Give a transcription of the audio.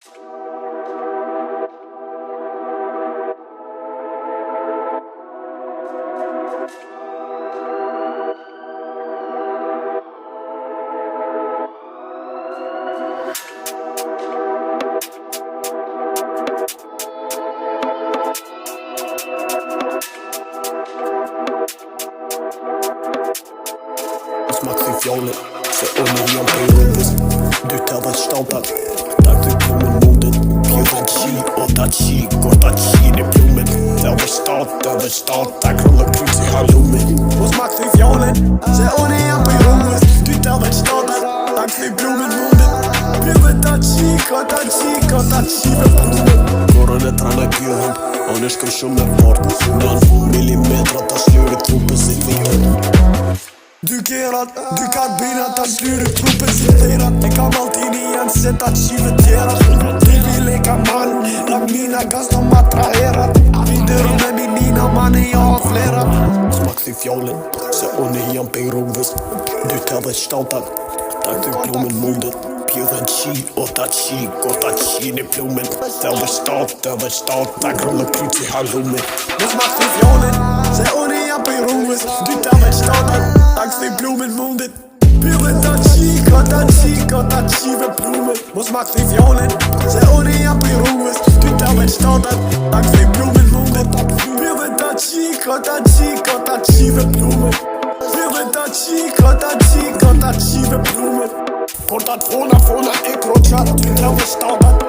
Smak því fjólin, se unnið jam í rúmið. Dyttar státtar, taktu blómin mótin. Bjöðan sí og það sík og það síni blómin. Það stát, það krulla krúti halúmin. Smak því fjólin, se unnið jam í rúmið. Dyttar státtar, taktu blómin mótin. Bjöðan það sík og það síni blómin. Korone trana bjöðan, on är ska som är bort. Någon millimeter tar sluret tropen sig vid. Du kan bina ta sluret tropen citerat. Jag kan alltid igen sätta chiveterat. Vi vill leka man, lag mina gas de attraherat. Vidare med min nina mannen jag har flera. Smak till fjollen, så under jamp i roves. Du tar stoltar, tack till blommen modet. Bjöden chi och dat chi i blommen. Över stad, tack rulla krut i hallomen. Smak till fjollen, så under jamp i roves. Du tar stoltar, tack till blommen modet. Bjöden dat chi i blommen. Smak till fjollen, så under jamp i roves. Du tar stoltar, tack till blommen modet. Bjöden dat chi i blommen. Bjöden dat chi i blommen. Portat fona e crociata, tu te-au staudat.